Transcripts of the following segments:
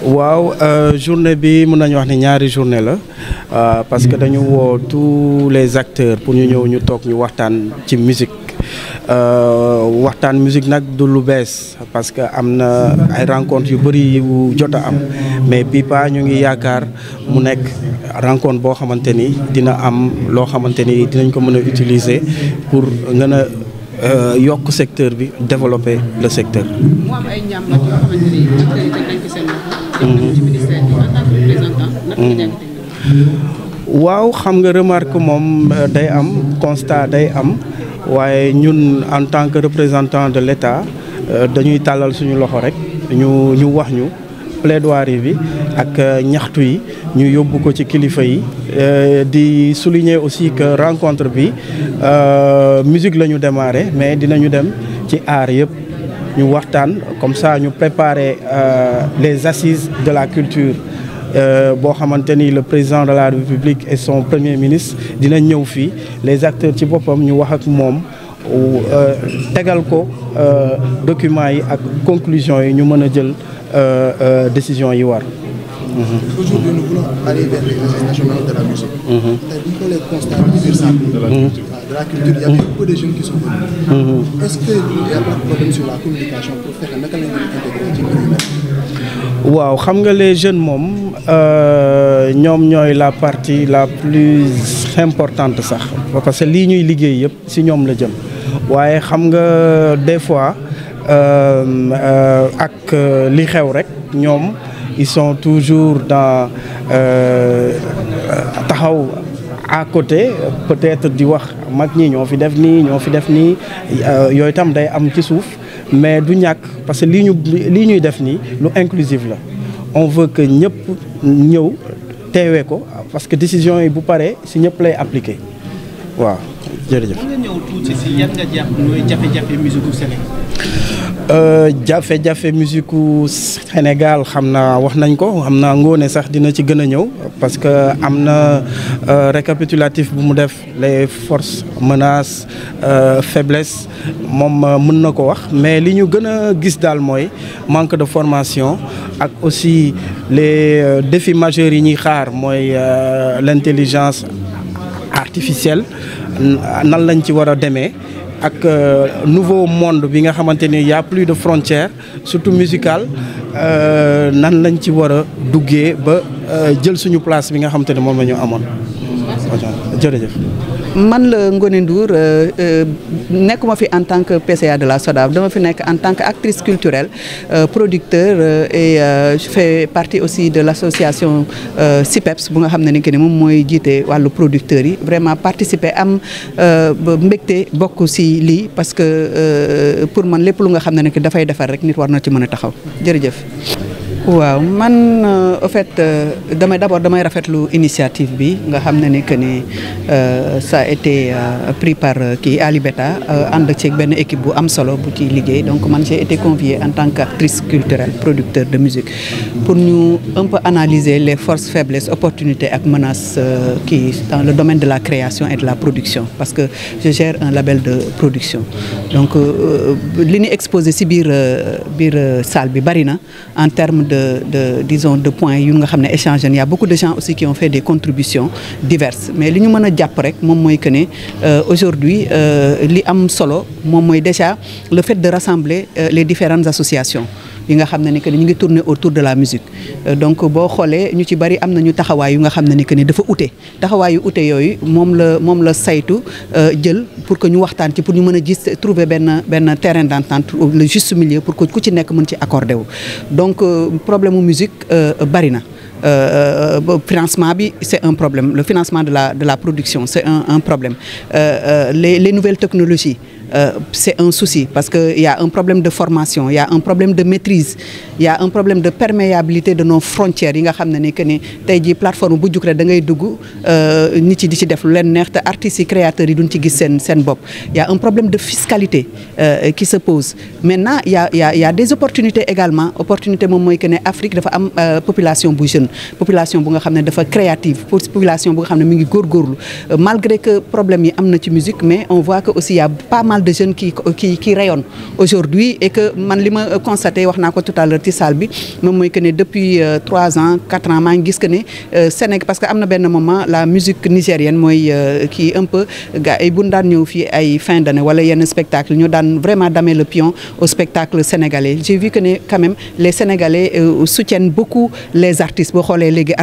waaw journée bi mën nañu wax ni ñaari journée la parce que dañu woo tous les acteurs pour ñu ñëw ñu toog ñu waxtaan ci musique waxtaan musique nag du lu bees parce que am na ay rencontres yu bëri yu jot a am mais bii pa ñu ngi yaakaar mu nekk rencontre boo xamante ni dina am loo xamante ni dinañ ko mën a utiliser pour gën a yokk secteur bi développer le secteur. mu am ay njàmbat yoo xamante ni acteurs yi teg nañ ci seen loxo. ci ministère bi en tant que représentant naka nga jàngatee. waaw xam nga remarque moom day am constat day am waaye ñun en tant que représentant de l'État dañuy tàllal suñu loxo rek ñu wax ñu plaidoirie bi ak ñaxtu yi ñu yóbbu ko ci kilifa yi di souligner aussi que rencontre bi musique la ñu démarré mais dinañu dem ci art yëpp ñu waxtaan comme ça ñu préparer les assises de la culture boo xamante ni le président de la République et son premier ministre dina ñëw fii les acteurs ci boppam ñu wax ak moom tegal ko documents yi ak conclusions yi ñu mën a jël décision yi war. Aujourd'hui, nous voulons aller vers les assises nationales de la musique. Tandis que les constats de la culture, il y a beaucoup de jeunes qui sont venus. Est-ce qu'il y a pas de problème sur la communication pour faire un mécanisme intégré ci mbir mi? waaw xam nga les jeunes moom ñoom ñooy la partie la plus importante sax parce que lii ñuy liggéey yëpp ci ñoom la jëm waaye xam nga des fois ak li xew rek ñoom ils sont toujours dans taxaw à côté peut-être di wax mag ñi ñoo fi def nii ñoo fi def nii yooyu tam day am ci suuf mais du ñàkk parce que lii ñuy def nii lu inclusif la on veut que ñëpp ñëw teewee ko parce que décision yi bu paree si ñëpp lay appliquer waaw jërëjëf. nga ñëw tuuti si yan nga jàpp nooy jafe-jafe musique u Sénégal. jafe-jafe musique u Sénégal xam naa wax nañ ko xam naa ngoone sax dina ci gën a ñëw parce que am na récapitulatif bu mu def les forces menaces faiblesses moom mën na ko wax mais li ñu gën a gis daal mooy manque de formation ak aussi les défis majeurs yi ñuy xaar mooy l'intelligence artificielle nan lañ ci war a demee ak nouveau monde bi nga xamante ni y a plus de frontières surtout musicales nan lañ ci war a duggee ba jël suñu place bi nga xamante ni moom la ñu amoon. jërëjëf. man la Ngoné Ndour nekkuma fi en tant que PCA de la SODAV dama fi nekk en tant que actrice culturelle producteur et je fais partie aussi de l'association CIPEPS bu nga xam ne ni que ni moom mooy jiite wàllu producteurs yi vraiment participer am mbégte bokk ci lii parce que pour man lépp lu nga xam ne ni que dafay defar rek nit war na ci mën a taxaw jërëjëf. waaw man au fait damay rafetlu initiative bi nga xam ne ni que ni ça a été pris par kii Ali Beta ànd ceeg benn équipe bu am solo bu ci liggéey donc man j'ai été conviée en tant qu'actrice culturelle producteur de musique pour ñu un peu analyser les forces faiblesses opportunités ak menaces kii dans le domaine de la création et de la production parce que je gère un label de production donc li ñu exposé ci biir salle bi bari na en termes disons de points yu nga xam ne échange il y a beaucoup de gens aussi qui ont fait des contributions diverses mais li ñu mën a jàpp rek moom mooy que ne aujourd'hui li am solo moom mooy déjà le fait de rassembler les différentes associations yi nga xam ne ni que ñu ngi tourner autour de la musique donc boo xoolee ñu ci bari am nañu taxawaay yu nga xam ne ni que ni dafa ute taxawaay yu ute yooyu moom la saytu jël pour que ñu waxtaan ci pour ñu mën a gis trouver benn terrain d'entente le juste milieu pour que ku ci nekk mën ci accordé wu donc problème mu musique bari na. Financement bi c'est un problème le financement de la production c'est un problème les nouvelles technologies c'est un souci parce que il y a un problème de formation il y a un problème de maîtrise il y a un problème de perméabilité de nos frontières yi nga xam ne ni que ni tey jii plateforme bu jug rek da ngay dugg nit yi di ci def lu leen neex te artistes yi créateurs yi duñ ci gis seen bopp il y a un problème de fiscalité qui se pose maintenant il y a des opportunités également opportunité moom mooy que ne Afrique dafa am population bu jeune population bu nga xam ne dafa créative population bu nga xam ne mi ngi góorgóorlu malgré que problème yi am na ci musique mais on voit que aussi il y a pas mal mal de jeunes qui rayonnent aujourd'hui et que man li ma constaté wax naa ko tout à l'heure ci salle bi moom mooy que ne depuis 3 ans 4 ans maa ngi gis que ne Sénégal parce que am na benn moment la musique nigérienne mooy kii un peu gars yi bu daan ñëw fii ay fin d'année wala yenn spectacle ñu daan vraiment damer le pion au spectacle sénégalais j'ai vu que ne quand même les Sénégalais soutiennent beaucoup les artistes boo xoolee léegi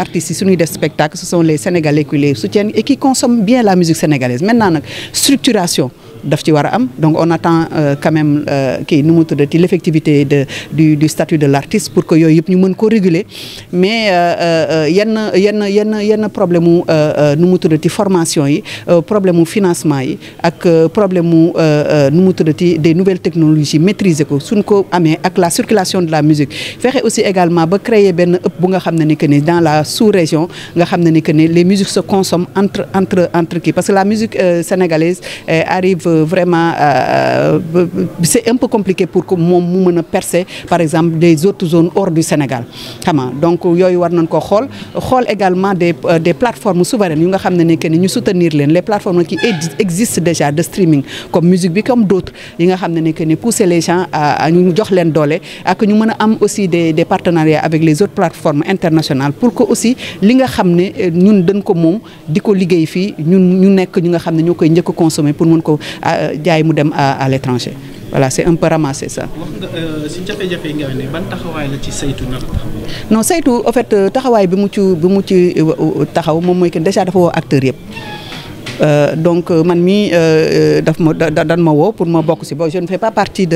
artistes yi suñuy def spectacle ce sont les Sénégalais qui les soutiennent et qui consomment bien la musique sénégalaise maintenant nag structuration daf ci war a am donc on attend quand même kii nu mu tuddati l'effectivité du statut de l'artiste pour que yooyu yëpp ñu mën ko réguler mais yenn problème mu nu mu tuddati formation yi problème mu financement yi ak problème mu nu mu tuddati des nouvelles technologies maîtriser ko suñ ko amee ak la circulation de la musique fexe aussi également ba créer benn ëpp bu nga xam ne ni que ni dans la sous-région nga xam ne ni que ni les musiques se consomment entre kii parce que la musique sénégalaise arrive vraiment c'est un peu compliqué pour que moom mu mën a percer par exemple des autres zones hors du Sénégal xam nga donc yooyu war nañ ko xool également des plateformes souveraines yu nga xam ne ni que ni ñu soutenir leen les plateformes qui existent déjà de streaming comme musique bi comme d'autres yi nga xam ne ni que ni pousser les gens à ñu jox leen doole ak ñu mën a am aussi des partenariats avec les autres plateformes internationales pour que aussi li nga xam ne ñun dañ ko moom di ko liggéey fii ñu nekk ñu nga xam ne ñoo koy njëkk a consommer pour mën ko jaay mu dem à l'étranger voilà c'est un peu ramassé ça. wax nga si jafe-jafe yi nga ne ban taxawaay la ci saytu nar a taxaw. non saytu en fait taxawaay bi mu ci taxaw moom mooy que déjà dafa woo acteurs yëpp. Donc man mi dan ma woo pour ma bokk ci bon je ne fais pas partie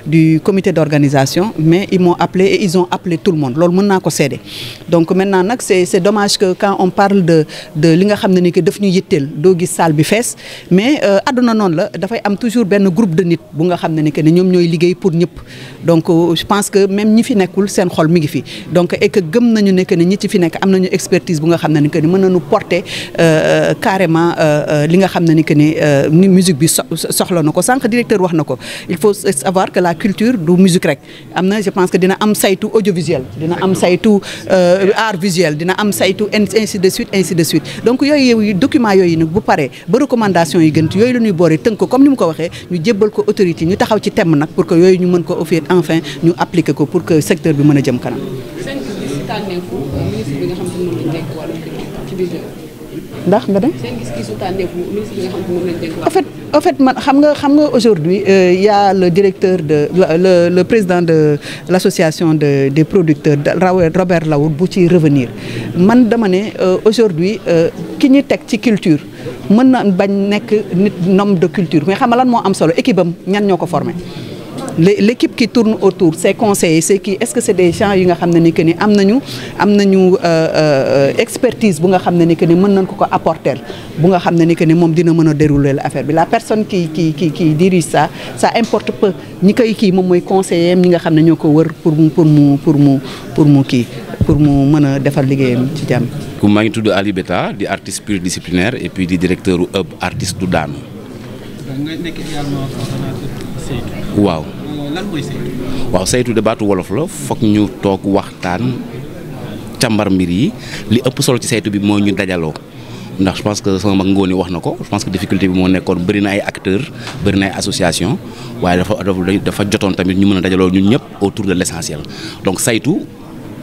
du comité d'organisation mais ils m'ont appelé et ils ont appelé tout le monde loolu mën naa ko seede donc maintenant nag c'est dommage que quand on parle de li nga xam ne ni que daf ñu yitteel doo gis salle bi fees mais àdduna noonu la dafay am toujours benn groupe de nit bu nga xam ne ni que ne ñoom ñooy liggéey pour ñëpp donc je pense que même ñi fi nekkul seen xol mi ngi fi donc et que gëm nañu ne que ne ñi ci fi nekk am nañu expertise bu nga xam ne ni que ni mën nañu porter carrément li nga xam ne ni que ni musique bi soxla na ko sànq directeur wax na ko il faut savoir que la culture du musique rek am na je pense que dina am saytu audiovisuel dina am saytu art visuel dina am saytu ainsi de suite donc yooyu document yooyu nag bu paree ba recommandation yi gën yooyu la ñuy booree tënk ko comme ni mu ko waxee ñu jébbal ko autorité ñu taxaw ci thème nag pour que yooyu ñu mën ko offrir enfin ñu appliquer ko pour que secteur bi mën a jëm kanam. ndax nga dem. en fait man xam nga aujourd'hui y a le directeur le président de l'association des producteurs Robert Lawood bu ci revenir man dama ne aujourd'hui ki ñu teg ci culture mën na bañ nekk nit homme de culture mais xam nga lan moo am solo équipe am ñan ñoo ko formé. L'équipe qui tourne autour ces conseillers c'est qui est-ce que c'est des gens yi nga xam ne ni que ni am nañu expertise bu nga xam ne ni que ni mën nañ ko apporter bu nga xam ne ni que ni moom dina mën a dérouler l'affaire bi la personne qui dirige ça importe peu ñi koy kii moom mooy conseiller ñi nga xam ne ñoo ko wër pour mu mën a defar liggéeyam ci jàmm. maa ngi tudd Ali Beta di artiste pluridisciplinaire et puis di directeur u hub artiste du daanu. nga nekk également coordonnateur waaw. lan mooy saytu. waaw saytu de baatu wolof la foog ñu toog waxtaan càmbar mbir yi li ëpp solo ci saytu bi moo ñu dajaloo ndax je pense que sama mag Ngóone wax na ko je pense que difficulté bi moo nekkoon bëri na ay acteurs bëri na ay associations waaye dafa jotoon tamit ñu mën a dajaloo ñun ñëpp autour de l'essentiel donc saytu.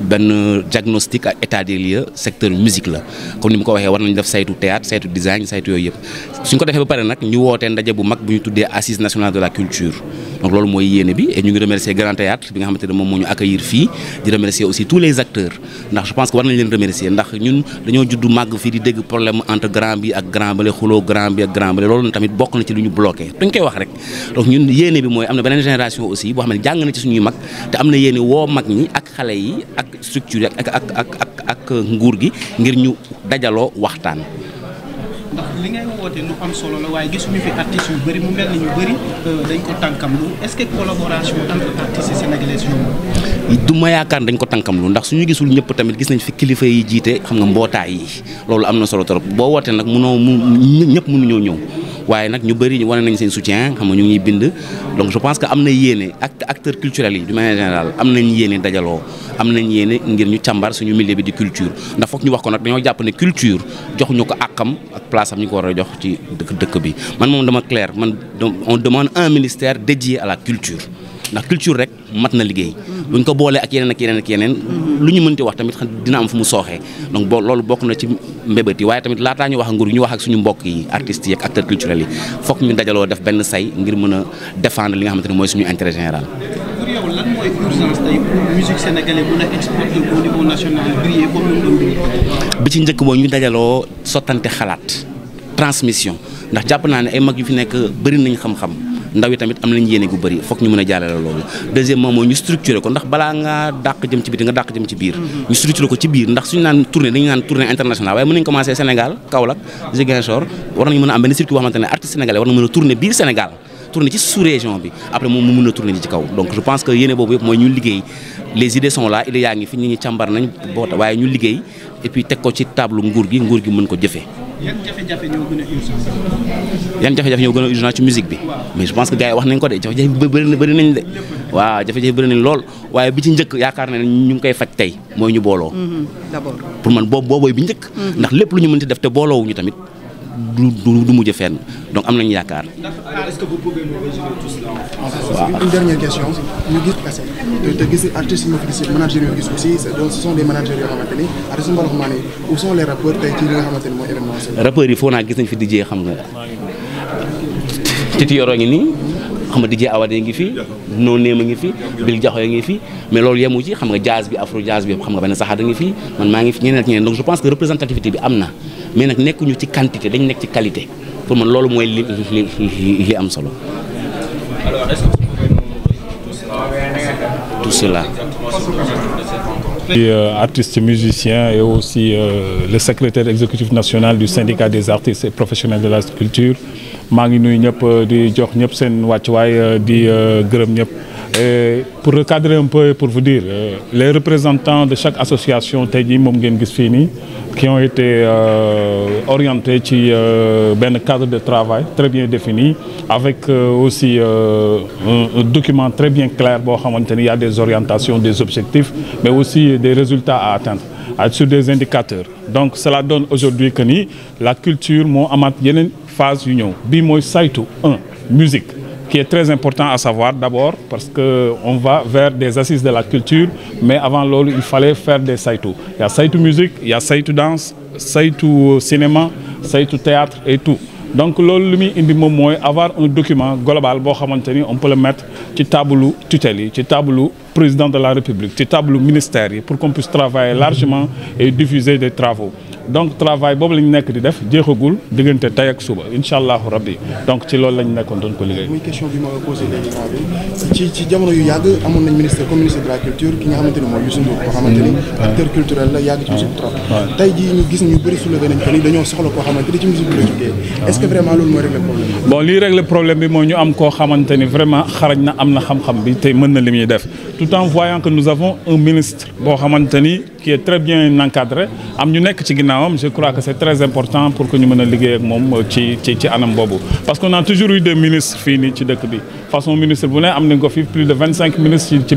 benn diagnostic ak état des lieux secteur musique la comme ni mu ko waxee war nañu def saytu théâtre saytu design saytu yooyu yëpp suñ ko defee ba pare nag ñu wootee ndaje bu mag bu ñu tuddee assise nationale de la culture donc loolu mooy yéene bi et ñu ngi remercier Grand Théâtre bi nga xamante ne moom moo ñu accueillir fii di remercier aussi tous les acteurs ndax je pense que war nañ leen remercier ndax ñun dañoo juddu màgg fii di dégg problème entre grand bi ak grand bale xuloo grand bi ak grand bale loolu tamit bokk na ci lu ñu bloqué dañ koy wax rek donc ñun yéene bi mooy am na beneen génération aussi boo xam ne jàng na ci suñuy mag te am na yéene woo mag ñi ak xale yi ak structure ak nguur gi ngir ñu dajaloo waxtaan. ndax li ngay woote lu am solo la waaye gisuñu fi artistes yu bëri mu mel ni ñu bëri dañ ko tànkam lu est-ce que collaboration entre artistes sénégalais du ma yaakaar dañ ko tànkamlu ndax suñu gisul ñëpp tamit gis nañ fi kilifa yi jiite xam nga mbootaay yi loolu am na solo trop boo wootee nag ñëpp mënuñoo ñëw waaye nag ñu bëri wane nañ seen soutien xam nga ñu ngi bind donc je pense que am na yéene acteurs culturels yi du manière générale am nañ yéene dajaloo am nañ yéene ngir ñu càmbar suñu milieu bi di culture ndax foog ñu wax ko nag dañoo jàpp ne culture joxuñu ko àqam ak place am ñu ko war a jox ci dëkk bi man moom dama clair man on demande un ministère dédié à la culture ndax culture rek mat na liggéey buñ ko boolee ak yeneen lu ñu mënti wax tamit dina am fu mu sooxee donc loolu bokk na ci mbébét yi waaye tamit laataa ñu wax ak nguur ñu wax ak suñu mbokk yi artistes yi ak acteurs culturels yi foog ñu dajaloo def benn say ngir mën a défendre li nga xamante ne mooy suñu intérêt général. pour yow lan mooy urgence tey pour musique sénégalaise mën a exporter au niveau national briller comme ni mu doon bi ci njëkk mooy ñu dajaloo sottante xalaat transmission ndax jàpp naa ne ay mag yu fi nekk bëri nañ xam-xam. ndaw yi tamit am nañ yéene gu bëri foog ñu mën a jàllale loolu deuxièmement mooy ñu structuré ko ndax balaa ngaa dàq jëm ci biti nga dàq jëm ci biir ñu structuré ko ci biir ndax suñu naan tournée dañu naan tournée internationale waaye mën nañ commencé Sénégal Kaolack Ziguinchor war nañu mën a am benn circuit boo xamante ne artiste sénégalais war na mën a tourner biir Sénégal tourner ci sous-région bi après moom mu mën a tourner ci kaw donc je pense que yéene boobu yëpp mooy ñu liggéey les idées sont là idées yaa ngi fi ñi càmbar nañ boota waaye ñu liggéey et puis teg ko ci table nguur gi mën ko jëfee. yan jafe-jafe ñoo gën a urgence. yan jafe-jafe ñoo gën a urgence ci musique bi mais je pense que gars yi wax nañ ko de jafe-jafe bëri nañ de waaw jafe-jafe bëri nañ lool waaye bi ci njëkk yaakaar na ne ñu ngi koy faj tey mooy ñu booloo. d'abord pour man boobooy bi njëkk. ndax lépp lu ñu mënti def te booloowuñu tamit du mujj fenn donc am nañu yaakaar. est-ce que vous pouvez nous résumer tout cela en une dernière question ñu gis kese te gis artistes yi ma fi gis managers yoo gis aussi ce sont des managers yoo xamante ni artistes yi mbalax maa ne où sont les rappeurs tey ci li nga xamante ni mooy événement. rappeurs yi foo naa gis nañ fi DJ xam nga Titi Yoro ngi nii xam nga DJ Awade ngi fi No Name ngi fi Bil Diakho ngi fi mais loolu yemu ci xam nga jazz bi afro jazz bi xam nga benn saxaar ngi fi man maa ngi fi ñeneen ak ñeneen donc je pense que représentativité bi am na mais nag nekkuñu ci quantité dañ nekk ci qualité pour man loolu mooy li am solo. Alors est-ce que vous pouvez nous tout cela. Artiste musicien et aussi le secrétaire exécutif national du syndicat des artistes et professionnels de la culture maa ngi nuyu ñëpp di jox ñëpp seen wàccuwaay di gërëm ñëpp. Pour recadrer un peu, pour vous dire, les représentants de chaque association tey jii moom ngeen gis fii nii qui ont été orientés ci benn cadre de travail très bien défini avec aussi un document très bien clair boo xamante ni y a des orientations, des objectifs mais aussi des résultats à atteindre sur des indicateurs. Donc cela donne aujourd'hui que ni la culture moo amaat yeneen phase yu ñëw bii mooy saytu musique qui est très important à savoir d'abord parce que on va vers des assises de la culture mais avant loolu il fallait faire des saytu. Il y a saytu musique, il y a saytu danse, saytu cinéma, saytu théâtre et tout. Donc loolu lu muy indi moom mooy avoir un document global boo xamante ni on peut le mettre ci tableau tutelle yi ci tableau président de la République ci tableau ministère yi pour qu'on puisse travailler largement et diffuser des travaux. Donc travail boobu lañu nekk di def jeexagul diggante tey ak suba incha allahu rabbi donc ci loolu lañu nekkoon doon ko liggéey. muy question bi ma posé léegi ci jamono yu yàgg amoon nañ ministre comme ministre de la culture ki nga xamante ni mooy Youssou Ndour koo xamante ni acteur culturel la yàgg ci musique trop. tey jii ñu gis ñu bëri soulevé nañ ko ni dañoo soxla koo xamante ni ci musique bi la jógee est-ce que vraiment loolu mooy régler problème bi. bon lii régler problème bi mooy ñu am koo xamante ni vraiment xarañ na am na xam-xam bi te mën na li muy def tout en voyant que nous avons un ministre boo xamante ni qui est très bien encadré am ñu nekk ci ginnaawam je crois que c'est très important pour que ñu mën a liggéey ak moom ci anam boobu parce qu'on a toujours eu des ministres fii nii ci dëkk bi façon ministre bu ne am nañ ko fi plus de 25 ministres ci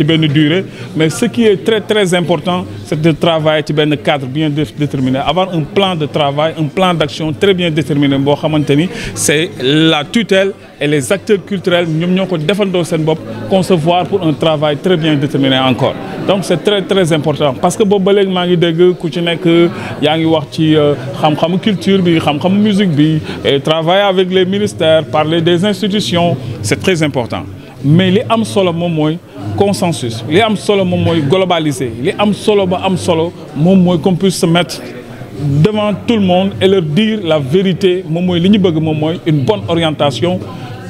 benn durée mais ce qui est très très important c'est de travailler ci benn cadre bien déterminé avoir un plan de travail un plan d'action très bien déterminé boo xamante ni c'est la tutelle et les acteurs culturels ñoom ñoo ko defandoo seen bopp concevoir pour un travail très bien déterminé encore donc c'est très très important parce que boobu ba léegi maa ngi dégg ku ci nekk yaa ngi wax ci xam-xamu culture bi xam-xamu musique bi et travailler avec les ministères parler des institutions c'est très important mais li am solo moom mooy consensus li am solo moom mooy globaliser li am solo ba am solo moom mooy qu'on puisse se mettre devant tout le monde et leur dire la vérité moom mooy li ñu bëgg moom mooy une bonne orientation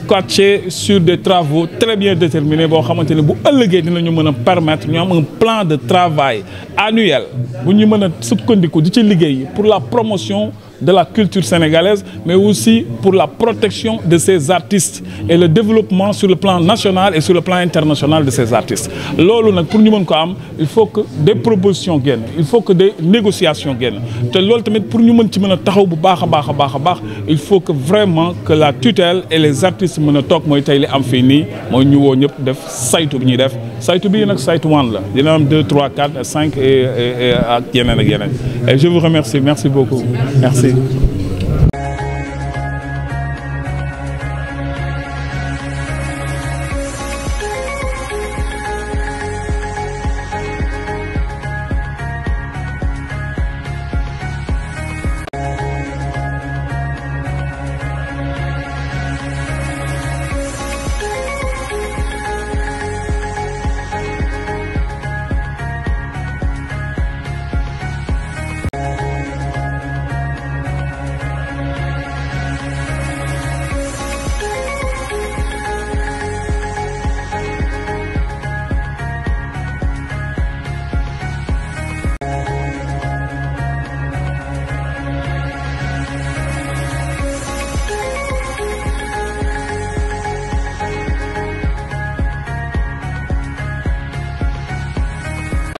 coaché sur des travaux très bien déterminés boo xamante ne bu ëllëgee dinañu mën a permettre ñu am un plan de travail annuel bu ñu mën a sukkandiku di ci liggéey pour la promotion de la culture sénégalaise, mais aussi pour la protection de ces artistes et le développement sur le plan national et sur le plan international de ces artistes. Loolu nag pour ñu mën ko am il faut que des propositions génn, il faut que des négociations génn te loolu tamit pour ñu mën ci mën a taxaw bu baax a baax il faut que vraiment que la tutelle et les artistes mën a toog mooy tey li am fii nii mooy ñu woo ñëpp def saytu bi ñuy def saytu bii nag saytu wan la dina am 2 3 4 5 et ak yeneen ak yeneen et je vous remercie, merci beaucoup, merci.